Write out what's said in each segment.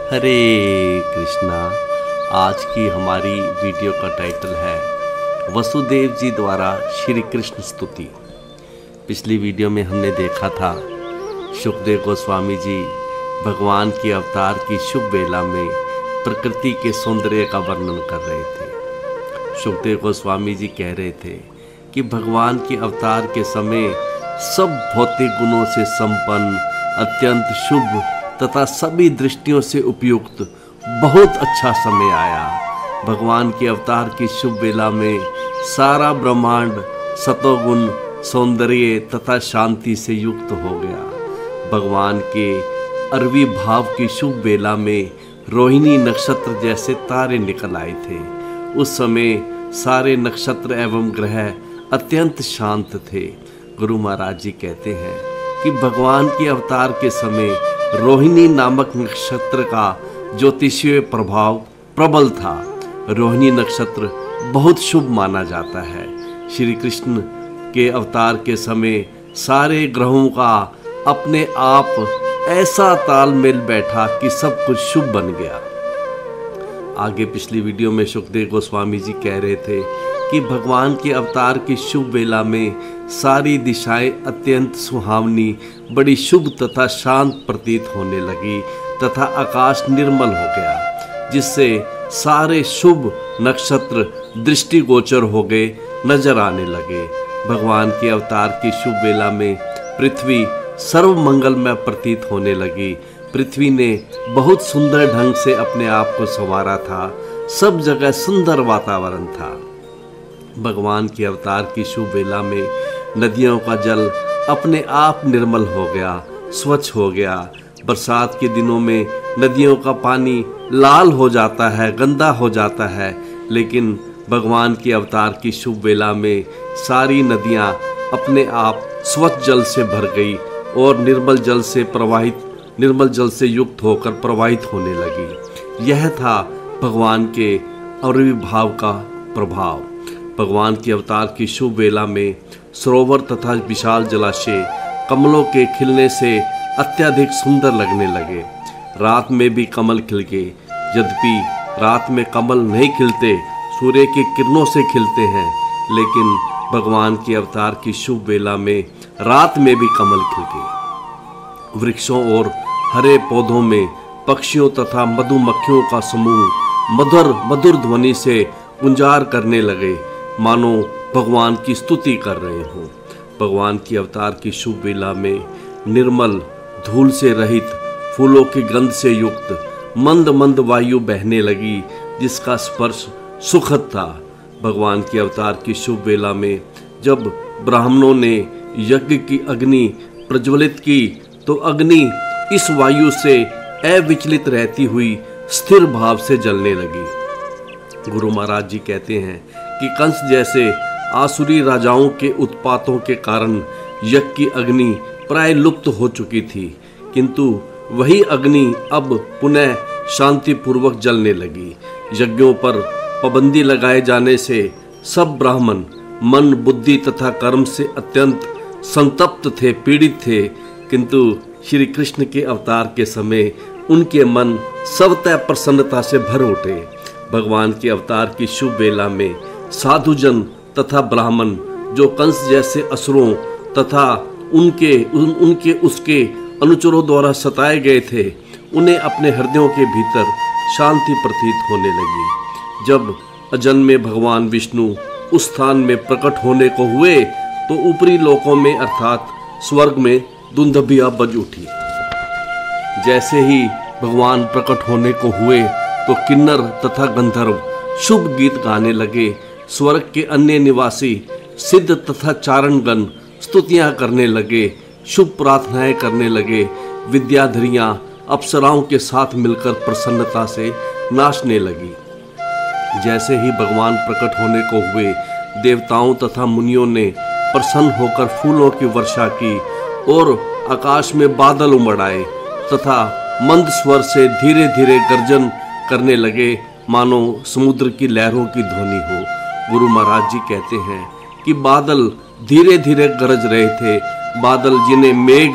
हरे कृष्णा। आज की हमारी वीडियो का टाइटल है वसुदेव जी द्वारा श्री कृष्ण स्तुति। पिछली वीडियो में हमने देखा था सुखदेव गोस्वामी जी भगवान के अवतार की शुभ वेला में प्रकृति के सौंदर्य का वर्णन कर रहे थे। सुखदेव गोस्वामी जी कह रहे थे कि भगवान के अवतार के समय सब भौतिक गुणों से संपन्न, अत्यंत शुभ तथा सभी दृष्टियों से उपयुक्त बहुत अच्छा समय आया। भगवान के अवतार की शुभ वेला में सारा ब्रह्मांड सतोगुण, सौंदर्य तथा शांति से युक्त हो गया। भगवान के अरवी भाव की शुभ वेला में रोहिणी नक्षत्र जैसे तारे निकल आए थे। उस समय सारे नक्षत्र एवं ग्रह अत्यंत शांत थे। गुरु महाराज जी कहते हैं कि भगवान के अवतार के समय रोहिणी नामक नक्षत्र का ज्योतिषीय प्रभाव प्रबल था। रोहिणी नक्षत्र बहुत शुभ माना जाता है। श्री कृष्ण के अवतार के समय सारे ग्रहों का अपने आप ऐसा तालमेल बैठा कि सब कुछ शुभ बन गया। आगे पिछली वीडियो में सुखदेव गोस्वामी जी कह रहे थे कि भगवान के अवतार की शुभ वेला में सारी दिशाएं अत्यंत सुहावनी, बड़ी शुभ तथा शांत प्रतीत होने लगी तथा आकाश निर्मल हो गया, जिससे सारे शुभ नक्षत्र दृष्टिगोचर हो गए, नजर आने लगे। भगवान के अवतार की शुभ वेला में पृथ्वी सर्व मंगलमय प्रतीत होने लगी। पृथ्वी ने बहुत सुंदर ढंग से अपने आप को संवारा था। सब जगह सुंदर वातावरण था। भगवान के अवतार की शुभ वेला में नदियों का जल अपने आप निर्मल हो गया, स्वच्छ हो गया। बरसात के दिनों में नदियों का पानी लाल हो जाता है, गंदा हो जाता है, लेकिन भगवान के अवतार की शुभ वेला में सारी नदियां अपने आप स्वच्छ जल से भर गई और निर्मल जल से युक्त होकर प्रवाहित होने लगी। यह था भगवान के आविर्भाव का प्रभाव। भगवान के अवतार की शुभ वेला में सरोवर तथा विशाल जलाशय कमलों के खिलने से अत्यधिक सुंदर लगने लगे। रात में भी कमल खिल गए। यद्यपि रात में कमल नहीं खिलते, सूर्य की किरणों से खिलते हैं, लेकिन भगवान के अवतार की शुभ वेला में रात में भी कमल खिल गए। वृक्षों और हरे पौधों में पक्षियों तथा मधुमक्खियों का समूह मधुर मधुर ध्वनि से गुंजार करने लगे, मानो भगवान की स्तुति कर रहे हों। भगवान की अवतार की शुभ वेला में निर्मल, धूल से रहित, फूलों की गंध से युक्त मंद मंद वायु बहने लगी, जिसका स्पर्श सुखद था। भगवान की अवतार की शुभ वेला में जब ब्राह्मणों ने यज्ञ की अग्नि प्रज्वलित की, तो अग्नि इस वायु से अविचलित रहती हुई स्थिर भाव से जलने लगी। गुरु महाराज जी कहते हैं कि कंस जैसे आसुरी राजाओं के उत्पातों के कारण यज्ञ की अग्नि प्राय लुप्त हो चुकी थी, किंतु वही अग्नि अब पुनः शांतिपूर्वक जलने लगी। यज्ञों पर पाबंदी लगाए जाने से सब ब्राह्मण मन, बुद्धि तथा कर्म से अत्यंत संतप्त थे, पीड़ित थे, किंतु श्री कृष्ण के अवतार के समय उनके मन स्वतः प्रसन्नता से भर उठे। भगवान के अवतार की शुभ वेला में साधुजन तथा ब्राह्मण जो कंस जैसे असुरों तथा उसके अनुचरों द्वारा सताए गए थे, उन्हें अपने हृदयों के भीतर शांति प्रतीत होने लगी। जब अजन्मे भगवान विष्णु उस स्थान में प्रकट होने को हुए, तो ऊपरी लोकों में अर्थात स्वर्ग में दुंदुभियां बज उठी। जैसे ही भगवान प्रकट होने को हुए, तो किन्नर तथा गंधर्व शुभ गीत गाने लगे। स्वर्ग के अन्य निवासी सिद्ध तथा चारणगण स्तुतियां करने लगे, शुभ प्रार्थनाएं करने लगे। विद्याधरियां अप्सराओं के साथ मिलकर प्रसन्नता से नाचने लगी। जैसे ही भगवान प्रकट होने को हुए, देवताओं तथा मुनियों ने प्रसन्न होकर फूलों की वर्षा की और आकाश में बादल उमड़ आए तथा मंद स्वर से धीरे धीरे गर्जन करने लगे, मानो समुद्र की लहरों की ध्वनि हो। गुरु महाराज जी कहते हैं कि बादल धीरे धीरे गरज रहे थे। बादल जिन्हें मेघ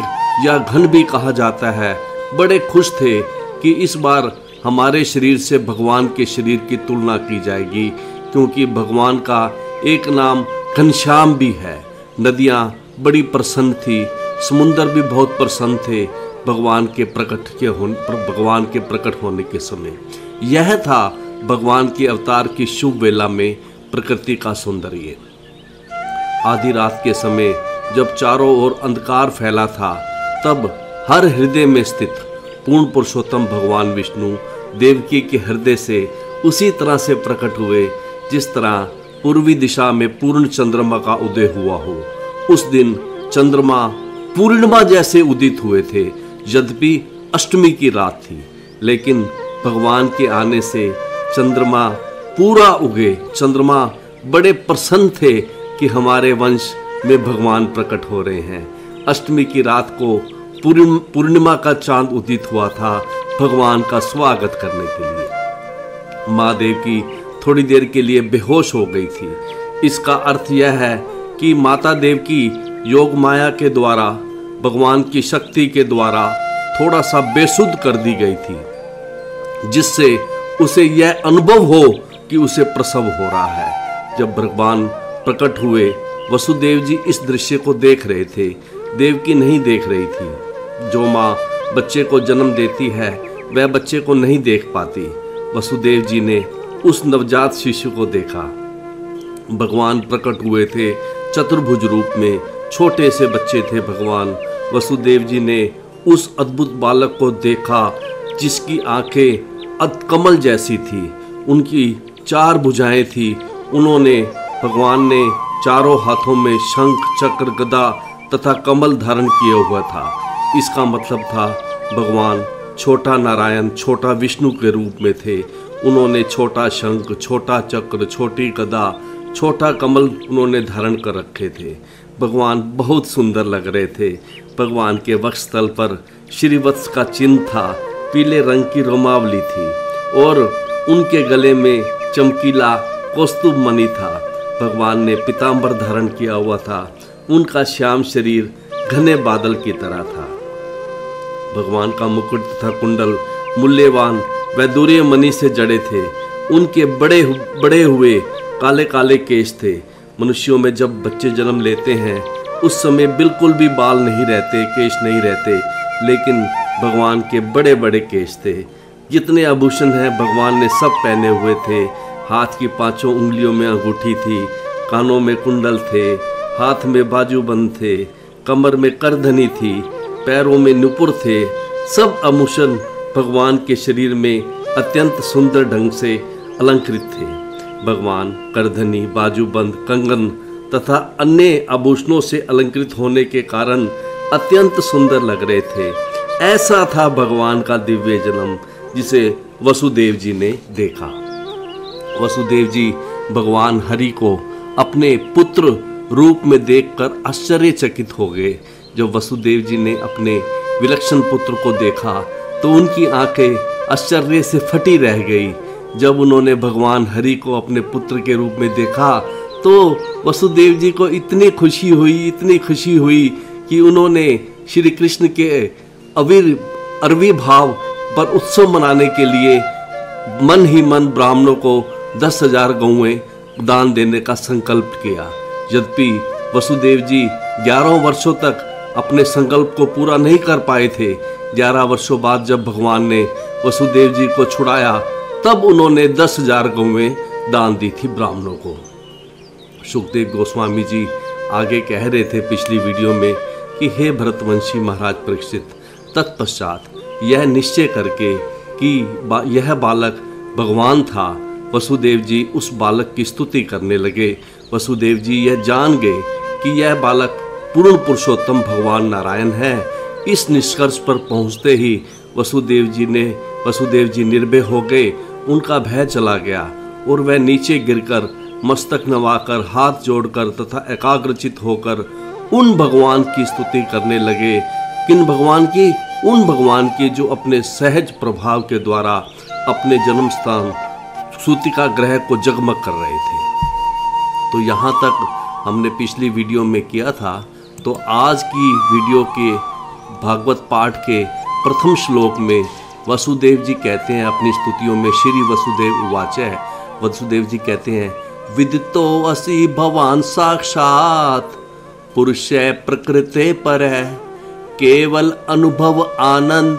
या घन भी कहा जाता है, बड़े खुश थे कि इस बार हमारे शरीर से भगवान के शरीर की तुलना की जाएगी, क्योंकि भगवान का एक नाम घनश्याम भी है। नदियाँ बड़ी प्रसन्न थी, समुंदर भी बहुत प्रसन्न थे भगवान के प्रकट होने के समय। यह था भगवान के अवतार की शुभ वेला में प्रकृति का सौंदर्य। आधी रात के समय जब चारों ओर अंधकार फैला था, तब हर हृदय में स्थित पूर्ण पुरुषोत्तम भगवान विष्णु देवकी के हृदय से उसी तरह से प्रकट हुए जिस तरह पूर्वी दिशा में पूर्ण चंद्रमा का उदय हुआ हो। उस दिन चंद्रमा पूर्णिमा जैसे उदित हुए थे, यद्यपि अष्टमी की रात थी, लेकिन भगवान के आने से चंद्रमा पूरा उगे। चंद्रमा बड़े प्रसन्न थे कि हमारे वंश में भगवान प्रकट हो रहे हैं। अष्टमी की रात को पूर्णिमा का चांद उदित हुआ था भगवान का स्वागत करने के लिए। माँ देवकी थोड़ी देर के लिए बेहोश हो गई थी। इसका अर्थ यह है कि माता देवकी योग माया के द्वारा, भगवान की शक्ति के द्वारा थोड़ा सा बेसुध कर दी गई थी, जिससे उसे यह अनुभव हो कि उसे प्रसव हो रहा है। जब भगवान प्रकट हुए, वसुदेव जी इस दृश्य को देख रहे थे, देवकी नहीं देख रही थी। जो माँ बच्चे को जन्म देती है वह बच्चे को नहीं देख पाती। वसुदेव जी ने उस नवजात शिशु को देखा। भगवान प्रकट हुए थे चतुर्भुज रूप में, छोटे से बच्चे थे भगवान। वसुदेव जी ने उस अद्भुत बालक को देखा जिसकी आंखें कमल जैसी थी, उनकी 4 भुजाएं थी। उन्होंने, भगवान ने चारों हाथों में शंख, चक्र, गदा तथा कमल धारण किया हुआ था। इसका मतलब था भगवान छोटा नारायण, छोटा विष्णु के रूप में थे। उन्होंने छोटा शंख, छोटा चक्र, छोटी गदा, छोटा कमल उन्होंने धारण कर रखे थे। भगवान बहुत सुंदर लग रहे थे। भगवान के वक्षस्थल पर श्रीवत्स का चिन्ह था, पीले रंग की रोमावली थी और उनके गले में चमकीला कौस्तुभ मणि था। भगवान ने पीतांबर धारण किया हुआ था। उनका श्याम शरीर घने बादल की तरह था। भगवान का मुकुट तथा कुंडल मूल्यवान वैदूर्य मणि से जड़े थे। उनके बड़े हुए काले काले केश थे। मनुष्यों में जब बच्चे जन्म लेते हैं उस समय बिल्कुल भी बाल नहीं रहते, केश नहीं रहते, लेकिन भगवान के बड़े बड़े केश थे। जितने आभूषण हैं भगवान ने सब पहने हुए थे। हाथ की 5 उंगलियों में अंगूठी थी, कानों में कुंडल थे, हाथ में बाजूबंद थे, कमर में करधनी थी, पैरों में नुपुर थे। सब आभूषण भगवान के शरीर में अत्यंत सुंदर ढंग से अलंकृत थे। भगवान करधनी, बाजूबंद, कंगन तथा अन्य आभूषणों से अलंकृत होने के कारण अत्यंत सुंदर लग रहे थे। ऐसा था भगवान का दिव्य जन्म जिसे वसुदेव जी ने देखा। वसुदेव जी भगवान हरि को अपने पुत्र रूप में देखकर आश्चर्यचकित हो गए। जब वसुदेव जी ने अपने विलक्षण पुत्र को देखा तो उनकी आंखें आश्चर्य से फटी रह गई। जब उन्होंने भगवान हरि को अपने पुत्र के रूप में देखा तो वसुदेव जी को इतनी खुशी हुई कि उन्होंने श्री कृष्ण के अरवी भाव पर उत्सव मनाने के लिए मन ही मन ब्राह्मणों को 10,000 गौएं दान देने का संकल्प किया। यद्यपि वसुदेव जी 11 वर्षों तक अपने संकल्प को पूरा नहीं कर पाए थे। 11 वर्षों बाद जब भगवान ने वसुदेव जी को छुड़ाया तब उन्होंने 10,000 गौएं दान दी थी ब्राह्मणों को। सुखदेव गोस्वामी जी आगे कह रहे थे पिछली वीडियो में कि हे भरतवंशी महाराज परीक्षित, तत्पश्चात यह निश्चय करके कि यह बालक भगवान था, वसुदेव जी उस बालक की स्तुति करने लगे। वसुदेव जी यह जान गए कि यह बालक पूर्ण पुरुषोत्तम भगवान नारायण है। इस निष्कर्ष पर पहुंचते ही वसुदेव जी निर्भय हो गए। उनका भय चला गया और वह नीचे गिरकर मस्तक नवाकर, हाथ जोड़कर तथा एकाग्रचित होकर उन भगवान की स्तुति करने लगे। किन भगवान की? उन भगवान की जो अपने सहज प्रभाव के द्वारा अपने जन्म स्थान सूतिका ग्रह को जगमग कर रहे थे। तो यहाँ तक हमने पिछली वीडियो में किया था। तो आज की वीडियो के भागवत पाठ के प्रथम श्लोक में वसुदेव जी कहते हैं अपनी स्तुतियों में, श्री वसुदेव उवाच है, वसुदेव जी कहते हैं, विदितो असि भवान साक्षात पुरुषे प्रकृते पर है, केवल अनुभव आनंद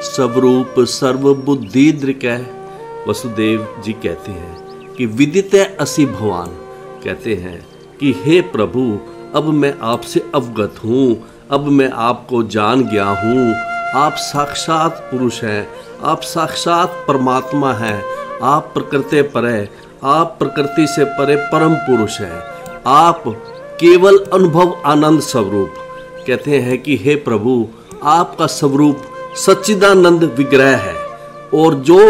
स्वरूप सर्वबुद्धि दृक है। वसुदेव जी कहते हैं कि विदित असि भवान, कहते हैं कि हे प्रभु अब मैं आपसे अवगत हूँ, अब मैं आपको जान गया हूँ, आप साक्षात पुरुष हैं, आप साक्षात परमात्मा हैं, आप प्रकृति परे, आप प्रकृति से परे परम पुरुष हैं, आप केवल अनुभव आनंद स्वरूप। कहते हैं कि हे प्रभु आपका स्वरूप सच्चिदानंद विग्रह है और जो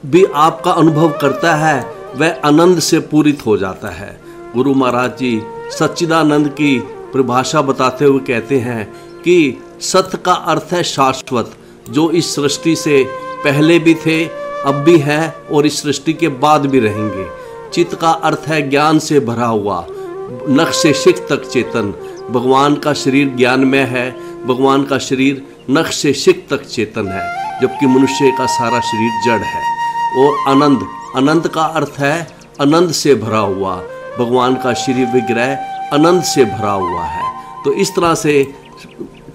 भी आपका अनुभव करता है वह आनंद से पूरित हो जाता है। गुरु महाराज जी सच्चिदानंद की परिभाषा बताते हुए कहते हैं कि सत्य का अर्थ है शाश्वत, जो इस सृष्टि से पहले भी थे, अब भी हैं और इस सृष्टि के बाद भी रहेंगे। चित्त का अर्थ है ज्ञान से भरा हुआ, नख से शिख तक चेतन। भगवान का शरीर ज्ञानमय है, भगवान का शरीर नख से शिख तक चेतन है, जबकि मनुष्य का सारा शरीर जड़ है। और आनंद, आनंद का अर्थ है आनंद से भरा हुआ, भगवान का शरीर विग्रह आनंद से भरा हुआ है। तो इस तरह से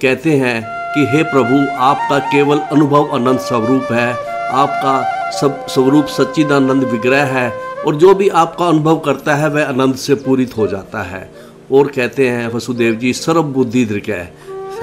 कहते हैं कि हे प्रभु आपका केवल अनुभव आनंद स्वरूप है, आपका सब स्वरूप सच्चिदानंद विग्रह है और जो भी आपका अनुभव करता है वह आनंद से पूरित हो जाता है। और कहते हैं वसुदेव जी सर्वबुद्धि दृक है,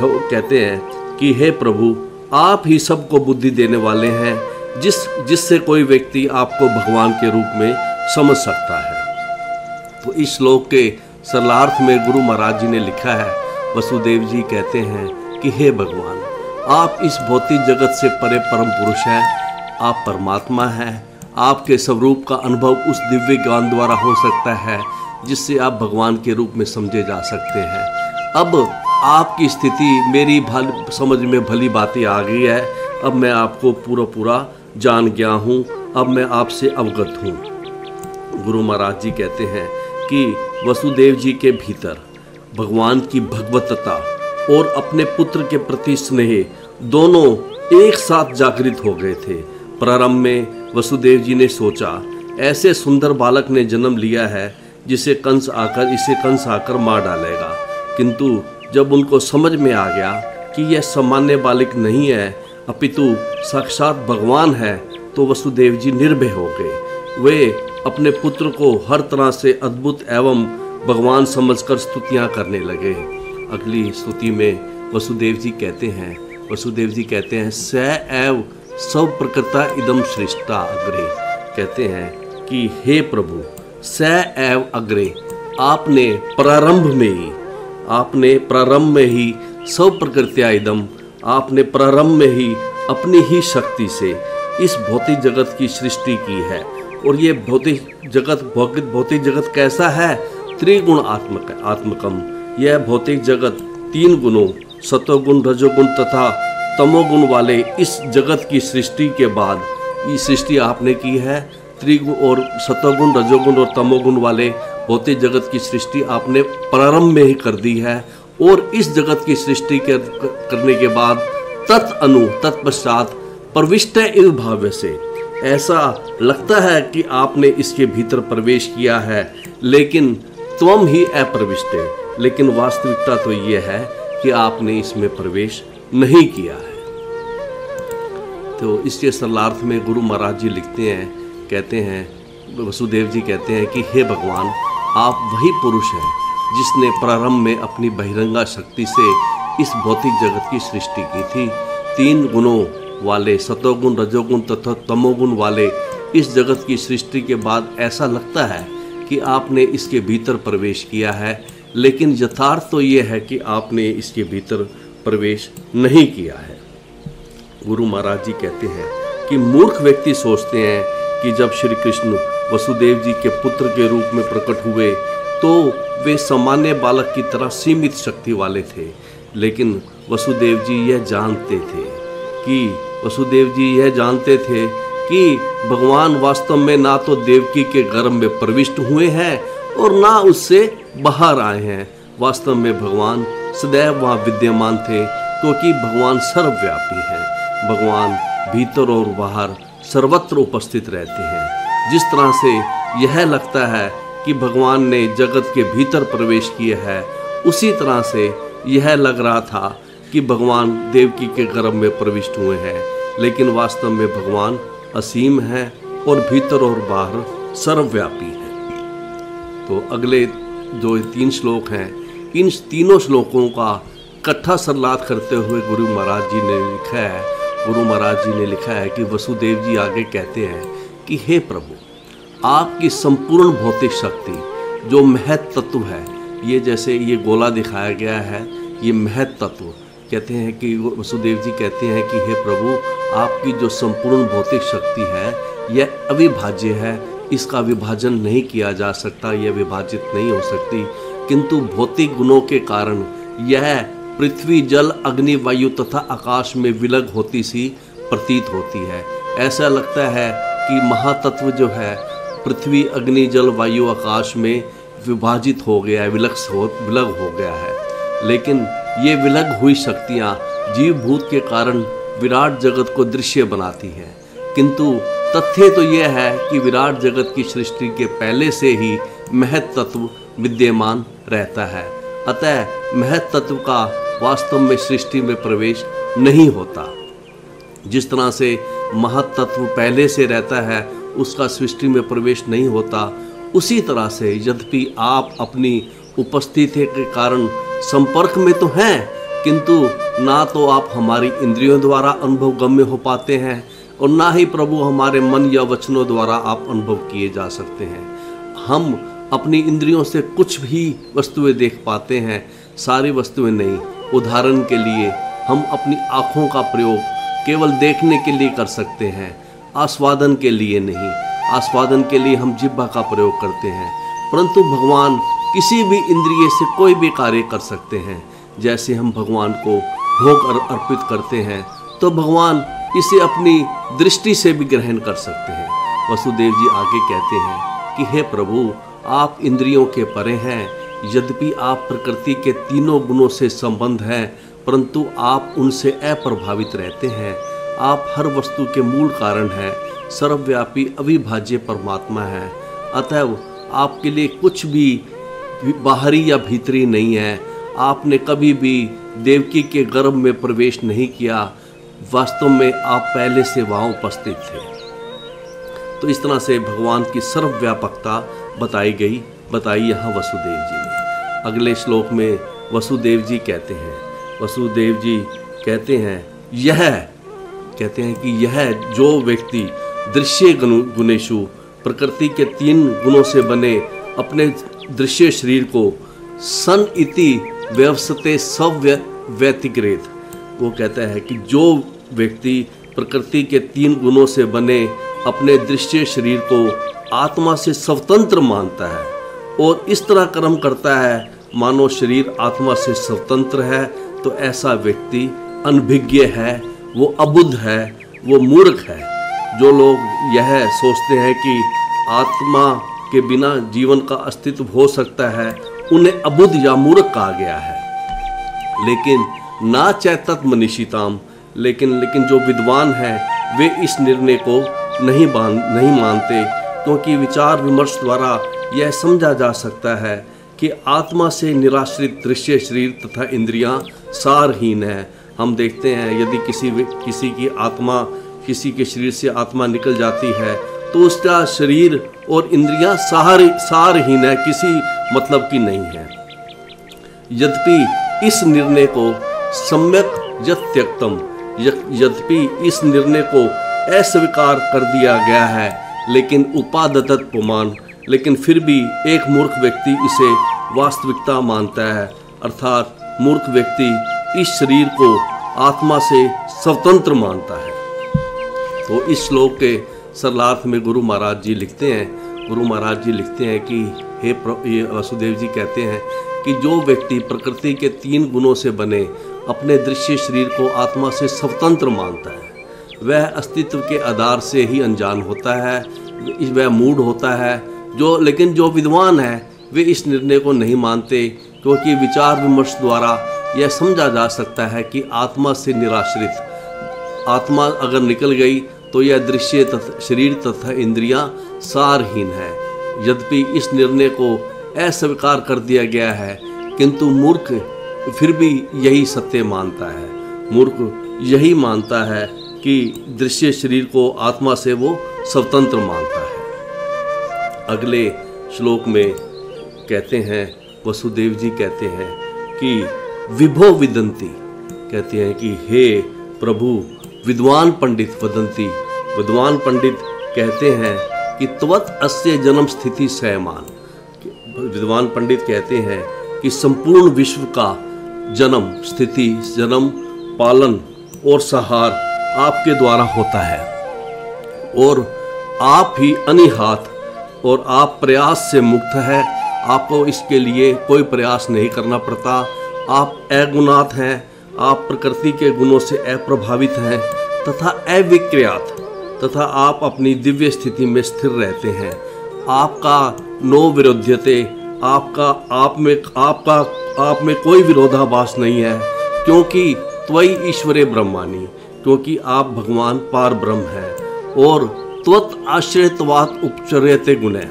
कहते हैं कि हे प्रभु आप ही सबको बुद्धि देने वाले हैं, जिससे कोई व्यक्ति आपको भगवान के रूप में समझ सकता है। तो इस श्लोक के सरलार्थ में गुरु महाराज जी ने लिखा है, वसुदेव जी कहते हैं कि हे भगवान आप इस भौतिक जगत से परे परम पुरुष हैं, आप परमात्मा हैं, आपके स्वरूप का अनुभव उस दिव्य ज्ञान द्वारा हो सकता है जिससे आप भगवान के रूप में समझे जा सकते हैं। अब आपकी स्थिति मेरी समझ में भली बातें आ गई है, अब मैं आपको पूरा जान गया हूँ, अब मैं आपसे अवगत हूँ। गुरु महाराज जी कहते हैं कि वसुदेव जी के भीतर भगवान की भगवतता और अपने पुत्र के प्रति स्नेह दोनों एक साथ जागृत हो गए थे। प्रारंभ में वसुदेव जी ने सोचा ऐसे सुंदर बालक ने जन्म लिया है इसे कंस आकर मार डालेगा, किंतु जब उनको समझ में आ गया कि यह सामान्य बालक नहीं है अपितु साक्षात भगवान है, तो वसुदेव जी निर्भय हो गए। वे अपने पुत्र को हर तरह से अद्भुत एवं भगवान समझकर स्तुतियाँ करने लगे। अगली स्तुति में वसुदेव जी कहते हैं स एव सब प्रकृता इदम सृष्टा अग्रे, कहते हैं कि हे प्रभु स एव अग्रे आपने प्रारंभ में ही सब प्रकृत्या इदम, आपने प्रारंभ में ही अपनी ही शक्ति से इस भौतिक जगत की सृष्टि की है। और ये भौतिक जगत कैसा है? त्रिगुण आत्मकम। यह भौतिक जगत 3 गुणों सतोगुण रजोगुण तथा तमोगुण वाले इस जगत की सृष्टि के बाद ये सृष्टि आपने की है। त्रिगुण और सतोगुण रजोगुण और तमोगुण वाले भौतिक जगत की सृष्टि आपने प्रारंभ में ही कर दी है। और इस जगत की सृष्टि करने के बाद तत्पश्चात प्रविष्ट इव भाव्य से ऐसा लगता है कि आपने इसके भीतर प्रवेश किया है, लेकिन त्वम ही अप्रविष्ट, लेकिन वास्तविकता तो ये है कि आपने इसमें प्रवेश नहीं किया है। तो इसके सरलार्थ में गुरु महाराज जी लिखते हैं, कहते हैं वसुदेव जी कहते हैं कि हे भगवान आप वही पुरुष हैं जिसने प्रारंभ में अपनी बहिरंगा शक्ति से इस भौतिक जगत की सृष्टि की थी। 3 गुणों वाले सतोगुण रजोगुण तथा तमोगुण वाले इस जगत की सृष्टि के बाद ऐसा लगता है कि आपने इसके भीतर प्रवेश किया है, लेकिन यथार्थ तो ये है कि आपने इसके भीतर प्रवेश नहीं किया है। गुरु महाराज जी कहते हैं कि मूर्ख व्यक्ति सोचते हैं कि जब श्री कृष्ण वसुदेव जी के पुत्र के रूप में प्रकट हुए तो वे सामान्य बालक की तरह सीमित शक्ति वाले थे, लेकिन वसुदेव जी यह जानते थे कि भगवान वास्तव में ना तो देवकी के गर्भ में प्रविष्ट हुए हैं और ना उससे बाहर आए हैं। वास्तव में भगवान सदैव वहाँ विद्यमान थे, क्योंकि भगवान सर्वव्यापी हैं। भगवान भीतर और बाहर सर्वत्र उपस्थित रहते हैं। जिस तरह से यह लगता है कि भगवान ने जगत के भीतर प्रवेश किया है, उसी तरह से यह लग रहा था कि भगवान देवकी के गर्भ में प्रविष्ट हुए हैं, लेकिन वास्तव में भगवान असीम है और भीतर और बाहर सर्वव्यापी है। तो अगले जो 3 श्लोक हैं, इन तीनों श्लोकों का इकट्ठा सरलाद करते हुए गुरु महाराज जी ने लिखा है कि वसुदेव जी आगे कहते हैं कि हे प्रभु, आपकी संपूर्ण भौतिक शक्ति जो महत तत्व है, ये जैसे ये गोला दिखाया गया है, ये महत तत्व कहते हैं कि वसुदेव जी कहते हैं कि हे प्रभु, आपकी जो संपूर्ण भौतिक शक्ति है यह अविभाज्य है, इसका विभाजन नहीं किया जा सकता, यह विभाजित नहीं हो सकती, किंतु भौतिक गुणों के कारण यह पृथ्वी, जल, अग्नि, वायु तथा आकाश में विलग होती सी प्रतीत होती है। ऐसा लगता है कि महातत्व जो है पृथ्वी, अग्नि, जल, वायु, आकाश में विभाजित हो गया है, विलग हो गया है। लेकिन ये विलग हुई शक्तियाँ जीव भूत के कारण विराट जगत को दृश्य बनाती हैं, किंतु तथ्य तो यह है कि विराट जगत की सृष्टि के पहले से ही महत तत्व विद्यमान रहता है। अतः महत तत्व का वास्तव में सृष्टि में प्रवेश नहीं होता। जिस तरह से महत तत्व पहले से रहता है, उसका सृष्टि में प्रवेश नहीं होता, उसी तरह से यद्यपि आप अपनी उपस्थिति के कारण संपर्क में तो हैं, किंतु ना तो आप हमारी इंद्रियों द्वारा अनुभव गम्य हो पाते हैं और ना ही प्रभु हमारे मन या वचनों द्वारा आप अनुभव किए जा सकते हैं। हम अपनी इंद्रियों से कुछ भी वस्तुएं देख पाते हैं, सारी वस्तुएं नहीं। उदाहरण के लिए हम अपनी आँखों का प्रयोग केवल देखने के लिए कर सकते हैं, आस्वादन के लिए नहीं। आस्वादन के लिए हम जिह्वा का प्रयोग करते हैं, परंतु भगवान किसी भी इंद्रिय से कोई भी कार्य कर सकते हैं। जैसे हम भगवान को भोग अर्पित करते हैं तो भगवान इसे अपनी दृष्टि से भी ग्रहण कर सकते हैं। वसुदेव जी आगे कहते हैं कि हे प्रभु, आप इंद्रियों के परे हैं, यद्यपि आप प्रकृति के तीनों गुणों से संबंध हैं, परंतु आप उनसे अप्रभावित रहते हैं। आप हर वस्तु के मूल कारण हैं, सर्वव्यापी अविभाज्य परमात्मा है। अतः आपके लिए कुछ भी बाहरी या भीतरी नहीं है। आपने कभी भी देवकी के गर्भ में प्रवेश नहीं किया, वास्तव में आप पहले से वहाँ उपस्थित थे। तो इस तरह से भगवान की सर्वव्यापकता बताई यहाँ वसुदेव जी ने। अगले श्लोक में वसुदेव जी कहते हैं कि यह जो व्यक्ति दृश्य गुणेषु प्रकृति के 3 गुणों से बने अपने दृश्य शरीर को सन इति व्यवसते सव्यतिग्रेत, वो कहता है कि जो व्यक्ति प्रकृति के 3 गुणों से बने अपने दृश्य शरीर को आत्मा से स्वतंत्र मानता है और इस तरह कर्म करता है मानो शरीर आत्मा से स्वतंत्र है, तो ऐसा व्यक्ति अनभिज्ञ है, वो अबुद्ध है, वो मूर्ख है। जो लोग यह सोचते हैं कि आत्मा के बिना जीवन का अस्तित्व हो सकता है, उन्हें अबुद्ध या मूर्ख कहा गया है। लेकिन ना चैतत मनीषिताम, लेकिन जो विद्वान हैं वे इस निर्णय को नहीं मानते, क्योंकि विचार विमर्श द्वारा यह समझा जा सकता है कि आत्मा से निराश्रित दृश्य शरीर तथा इंद्रियां सारहीन है। हम देखते हैं यदि किसी के शरीर से आत्मा निकल जाती है तो उसका शरीर और इंद्रियां सारहीन है, किसी मतलब की नहीं है। यद्यपि इस निर्णय को सम्यक त्यक्तम, यद्यपि इस निर्णय को अस्वीकार कर दिया गया है, लेकिन उपादतत पुमान, लेकिन फिर भी एक मूर्ख व्यक्ति इसे वास्तविकता मानता है। अर्थात मूर्ख व्यक्ति इस शरीर को आत्मा से स्वतंत्र मानता है। तो इस श्लोक के सरलार्थ में गुरु महाराज जी लिखते हैं कि ये वसुदेव जी कहते हैं कि जो व्यक्ति प्रकृति के 3 गुणों से बने अपने दृश्य शरीर को आत्मा से स्वतंत्र मानता है, वह अस्तित्व के आधार से ही अनजान होता है, वह मूढ़ होता है। लेकिन जो विद्वान है वे इस निर्णय को नहीं मानते, क्योंकि विचार विमर्श द्वारा यह समझा जा सकता है कि आत्मा से निराश्रित आत्मा अगर निकल गई तो यह दृश्य तथा शरीर तथा इंद्रियां सारहीन है। यद्यपि इस निर्णय को अस्वीकार कर दिया गया है, किंतु मूर्ख फिर भी यही सत्य मानता है। मूर्ख यही मानता है कि दृश्य शरीर को आत्मा से वो स्वतंत्र मानता है। अगले श्लोक में कहते हैं, वसुदेव जी कहते हैं कि विभो विदंती, कहते हैं कि हे प्रभु विद्वान पंडित वदंती, विद्वान पंडित कहते हैं कि त्वत् अस्य जन्म स्थिति सयमान। विद्वान पंडित कहते हैं कि संपूर्ण विश्व का जन्म स्थिति, जन्म पालन और संहार आपके द्वारा होता है, और आप ही अनिहात और आप प्रयास से मुक्त है। आपको इसके लिए कोई प्रयास नहीं करना पड़ता। आप अगुणात हैं, आप प्रकृति के गुणों से अप्रभावित हैं तथा अविक्रियात, तथा आप अपनी दिव्य स्थिति में स्थिर रहते हैं। आपका नो विरोध्यते, आप में कोई विरोधाभास नहीं है, क्योंकि त्वयि ईश्वरे ब्रह्माणी, क्योंकि आप भगवान पार ब्रह्म हैं। और त्वत् आश्रयत्वात् उपचर्यते गुणे,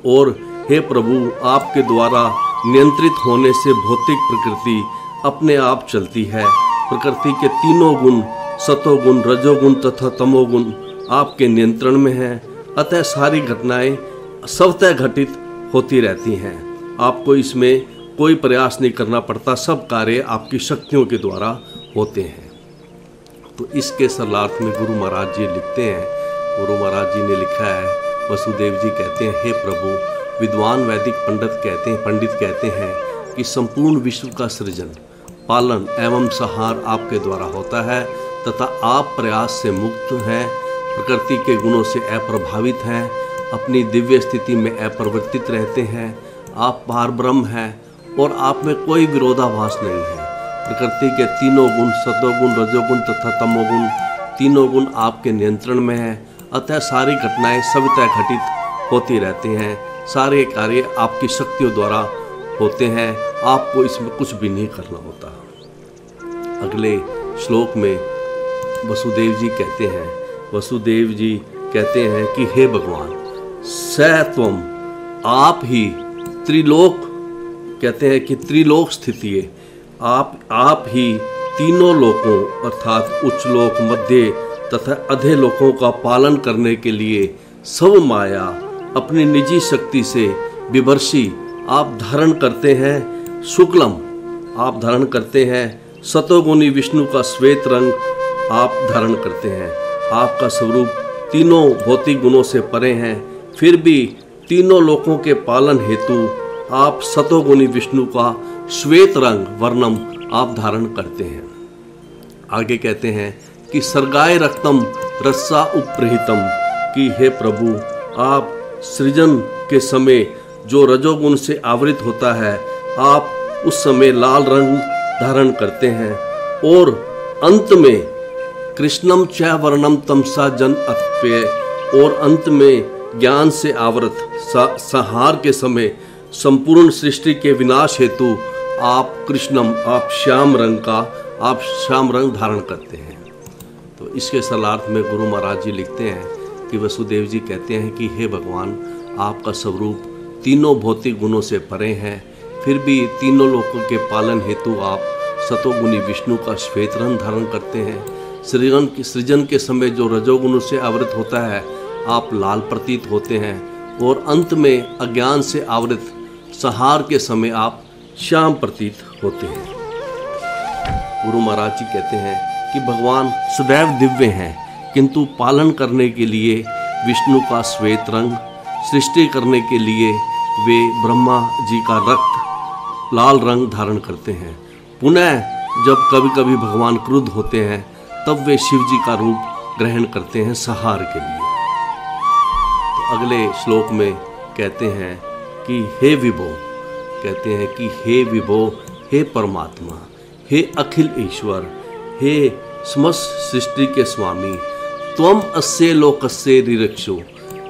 और हे प्रभु आपके द्वारा नियंत्रित होने से भौतिक प्रकृति अपने आप चलती है। प्रकृति के तीनों गुण सतोगुण, रजोगुण तथा तमोगुण आपके नियंत्रण में हैं। अतः सारी घटनाएं स्वतः घटित होती रहती हैं। आपको इसमें कोई प्रयास नहीं करना पड़ता, सब कार्य आपकी शक्तियों के द्वारा होते हैं। तो इसके सरलार्थ में गुरु महाराज जी लिखते हैं, गुरु महाराज जी ने लिखा है, वसुदेव जी कहते हैं, हे प्रभु विद्वान वैदिक पंडित कहते हैं कि संपूर्ण विश्व का सृजन, पालन एवं संहार आपके द्वारा होता है, तथा आप प्रयास से मुक्त हैं, प्रकृति के गुणों से अप्रभावित हैं, अपनी दिव्य स्थिति में अपरिवर्तित रहते हैं। आप पार ब्रह्म हैं और आप में कोई विरोधाभास नहीं है। प्रकृति के तीनों गुण सतोगुण, रजोगुण तथा तमोगुण, तीनों गुण आपके नियंत्रण में हैं। अतः सारी घटनाएं स्वतः घटित होती रहती हैं। सारे कार्य आपकी शक्तियों द्वारा होते हैं, आपको इसमें कुछ भी नहीं करना होता। अगले श्लोक में वसुदेव जी कहते हैं कि हे भगवान स त्वम, आप ही त्रिलोक, कहते हैं कि त्रिलोक स्थिति है, आप ही तीनों लोकों अर्थात उच्च लोक, मध्य तथा अधे लोकों का पालन करने के लिए सब माया अपनी निजी शक्ति से विवर्षी आप धारण करते हैं। शुक्लम आप धारण करते हैं, सतोगुणी विष्णु का श्वेत रंग आप धारण करते हैं। आपका स्वरूप तीनों भौतिक गुणों से परे हैं, फिर भी तीनों लोकों के पालन हेतु आप सतोगुणी विष्णु का श्वेत रंग वर्णम आप धारण करते हैं। आगे कहते हैं कि सर्गाय रक्तम रस्सा उप्रहितम, कि हे प्रभु आप सृजन के समय जो रजोगुण से आवृत होता है, आप उस समय लाल रंग धारण करते हैं, और अंत में कृष्णम च वर्णम तमसा जन अत्पय, और अंत में ज्ञान से आवृत संहार के समय संपूर्ण सृष्टि के विनाश हेतु आप कृष्णम, आप श्याम रंग धारण करते हैं। तो इसके सलार्थ में गुरु महाराज जी लिखते हैं कि वसुदेव जी कहते हैं कि हे भगवान आपका स्वरूप तीनों भौतिक गुणों से परे हैं, फिर भी तीनों लोकों के पालन हेतु आप सतोगुणी विष्णु का श्वेत रंग धारण करते हैं। सृजन के समय जो रजोगुण से आवृत होता है आप लाल प्रतीत होते हैं, और अंत में अज्ञान से आवृत संहार के समय आप श्याम प्रतीत होते हैं। गुरु महाराज जी कहते हैं कि भगवान सदैव दिव्य हैं, किंतु पालन करने के लिए विष्णु का श्वेत रंग, सृष्टि करने के लिए वे ब्रह्मा जी का रक्त लाल रंग धारण करते हैं। पुनः जब कभी कभी भगवान क्रुद्ध होते हैं तब वे शिव जी का रूप ग्रहण करते हैं संहार के लिए। तो अगले श्लोक में कहते हैं कि हे विभो, कहते हैं कि हे विभो, हे परमात्मा, हे अखिल ईश्वर, हे समस्त सृष्टि के स्वामी, त्वम अस्य लोकस्य रिरक्षो,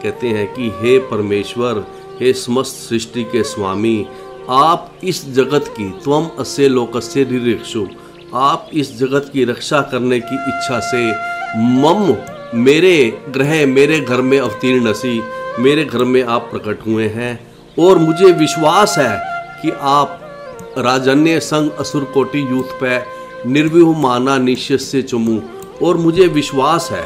कहते हैं कि हे परमेश्वर, हे समस्त सृष्टि के स्वामी, आप इस जगत की, त्वम अस्य लोकस्य रिरक्षो, आप इस जगत की रक्षा करने की इच्छा से मम मेरे घर में अवतीर्ण सी, मेरे घर में आप प्रकट हुए हैं। और मुझे विश्वास है कि आप राजन्य संग असुर कोटि यूथ पे निर्व्यूह माना निश्चय से चुमू। और मुझे विश्वास है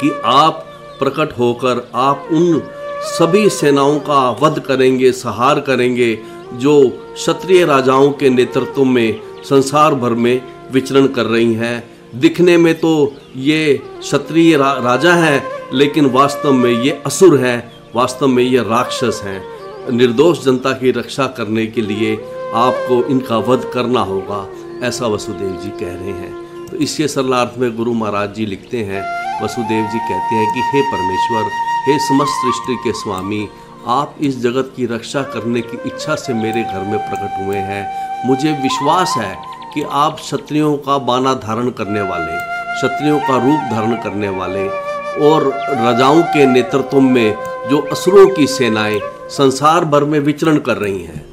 कि आप प्रकट होकर आप उन सभी सेनाओं का वध करेंगे, संहार करेंगे जो क्षत्रिय राजाओं के नेतृत्व में संसार भर में विचरण कर रही हैं। दिखने में तो ये क्षत्रिय राजा हैं, लेकिन वास्तव में ये असुर हैं, वास्तव में ये राक्षस हैं। निर्दोष जनता की रक्षा करने के लिए आपको इनका वध करना होगा, ऐसा वसुदेव जी कह रहे हैं। तो इसके सरलार्थ में गुरु महाराज जी लिखते हैं, वसुदेव जी कहते हैं कि हे परमेश्वर, हे समस्त सृष्टि के स्वामी, आप इस जगत की रक्षा करने की इच्छा से मेरे घर में प्रकट हुए हैं। मुझे विश्वास है कि आप क्षत्रियों का बाना धारण करने वाले, क्षत्रियों का रूप धारण करने वाले और राजाओं के नेतृत्व में जो असुरों की सेनाएं संसार भर में विचरण कर रही हैं,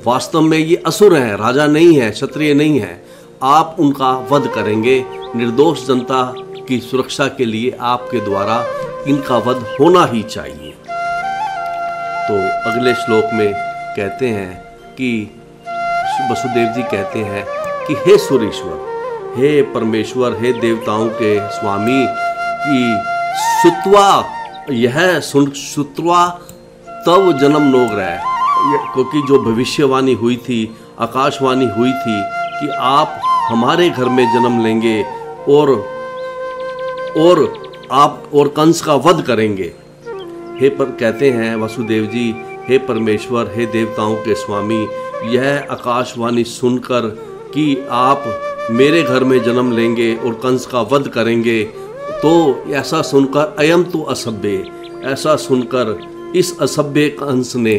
वास्तव में ये असुर हैं, राजा नहीं है, क्षत्रिय नहीं है। आप उनका वध करेंगे। निर्दोष जनता की सुरक्षा के लिए आपके द्वारा इनका वध होना ही चाहिए। तो अगले श्लोक में कहते हैं कि वसुदेव जी कहते हैं कि हे सुरेश्वर, हे परमेश्वर, हे देवताओं के स्वामी, कि श्रुत्वा तव जन्म नो ग्रह, क्योंकि जो भविष्यवाणी हुई थी, आकाशवाणी हुई थी कि आप हमारे घर में जन्म लेंगे और आप और कंस का वध करेंगे। हे पर कहते हैं वसुदेव जी, हे परमेश्वर, हे देवताओं के स्वामी, यह आकाशवाणी सुनकर कि आप मेरे घर में जन्म लेंगे और कंस का वध करेंगे, तो ऐसा सुनकर अयम तो असभ्य, ऐसा सुनकर इस असभ्य कंस ने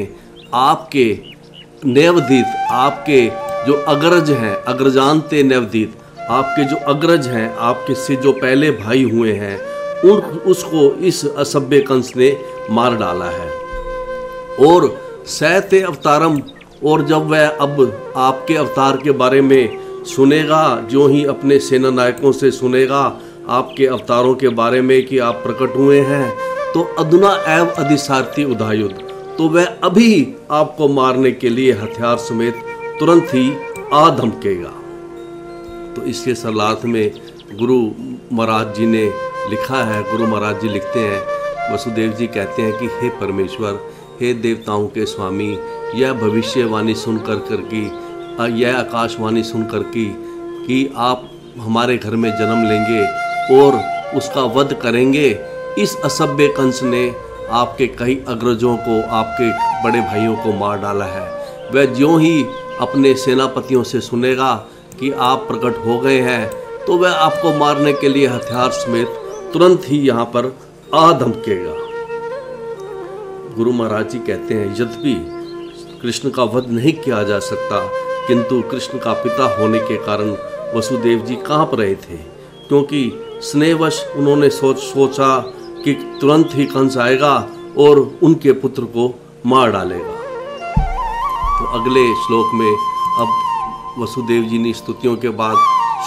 आपके नवदीत, आपके जो अग्रज हैं, अग्रजानते नवदीत, आपके जो अग्रज हैं, आपके से जो पहले भाई हुए हैं, उसको इस असभ्य कंस ने मार डाला है। और सहते अवतारम, और जब वह अब आपके अवतार के बारे में सुनेगा, जो ही अपने सेना नायकों से सुनेगा आपके अवतारों के बारे में कि आप प्रकट हुए हैं, तो अधुना एव अधिसारथी उदायुध, तो वह अभी आपको मारने के लिए हथियार समेत तुरंत ही आ धमकेगा। तो इसके सरलार्थ में गुरु महाराज जी ने लिखा है, गुरु महाराज जी लिखते हैं, वसुदेव जी कहते हैं कि हे परमेश्वर, हे देवताओं के स्वामी, यह भविष्यवाणी सुनकर की, यह आकाशवाणी सुनकर की कि आप हमारे घर में जन्म लेंगे और उसका वध करेंगे, इस असभ्य कंस ने आपके कई अग्रजों को, आपके बड़े भाइयों को मार डाला है। वह ज्यों ही अपने सेनापतियों से सुनेगा कि आप प्रकट हो गए हैं, तो वह आपको मारने के लिए हथियार समेत तुरंत ही यहाँ पर आ धमकेगा। गुरु महाराज जी कहते हैं, यद्यपि कृष्ण का वध नहीं किया जा सकता, किंतु कृष्ण का पिता होने के कारण वसुदेव जी कांप रहे थे, क्योंकि स्नेहवश उन्होंने सोचा कि तुरंत ही कंस आएगा और उनके पुत्र को मार डालेगा। तो अगले श्लोक में अब वसुदेव जी ने स्तुतियों के बाद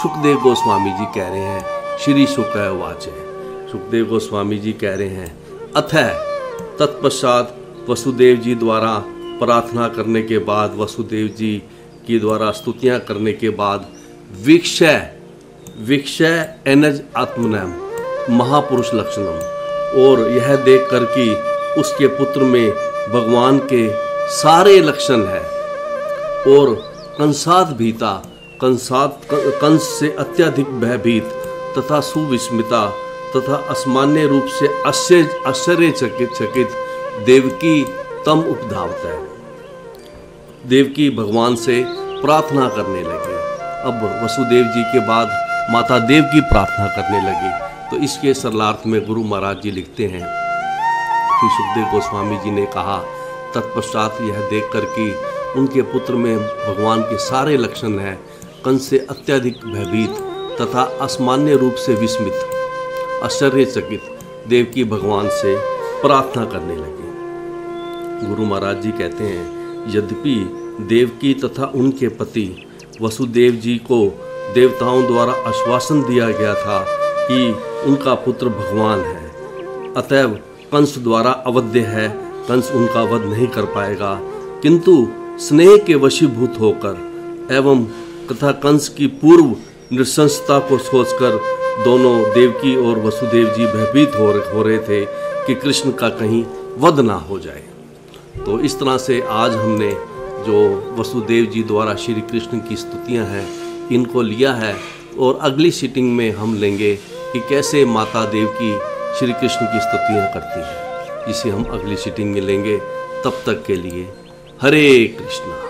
सुखदेव गोस्वामी जी कह रहे हैं, श्री शुक वाच, सुखदेव गोस्वामी जी कह रहे हैं, अतः तत्पश्चात वसुदेव जी द्वारा प्रार्थना करने के बाद, वसुदेव जी की द्वारा स्तुतियाँ करने के बाद, विक्षय एनज आत्मनम महापुरुष लक्षणम, और यह देख कर कि उसके पुत्र में भगवान के सारे लक्षण हैं, और कंसात भीता, कंस से अत्यधिक भयभीत तथा सुविस्मिता तथा असामान्य रूप से आश्चर्यचकित देवकी तम उपधावत है। देवकी भगवान से प्रार्थना करने लगे। अब वसुदेव जी के बाद माता देव की प्रार्थना करने लगी। तो इसके सरलार्थ में गुरु महाराज जी लिखते हैं कि सुखदेव गोस्वामी जी ने कहा, तत्पश्चात यह देख कर कि उनके पुत्र में भगवान के सारे लक्षण हैं, कंस से अत्यधिक भयभीत तथा असामान्य रूप से विस्मित, आश्चर्यचकित देवकी भगवान से प्रार्थना करने लगे। गुरु महाराज जी कहते हैं, यद्यपि देवकी तथा उनके पति वसुदेव जी को देवताओं द्वारा आश्वासन दिया गया था कि उनका पुत्र भगवान है, अतएव कंस द्वारा अवध्य है, कंस उनका वध नहीं कर पाएगा। किंतु स्नेह के वशीभूत होकर एवं तथा कंस की पूर्व नृशंसता को सोचकर दोनों देवकी और वसुदेव जी भयभीत हो रहे थे कि कृष्ण का कहीं वध ना हो जाए। तो इस तरह से आज हमने जो वसुदेव जी द्वारा श्री कृष्ण की स्तुतियां हैं इनको लिया है, और अगली सीटिंग में हम लेंगे कि कैसे माता देवकी श्री कृष्ण की स्तुतियां करती हैं, इसे हम अगली सीटिंग में लेंगे। तब तक के लिए हरे कृष्णा।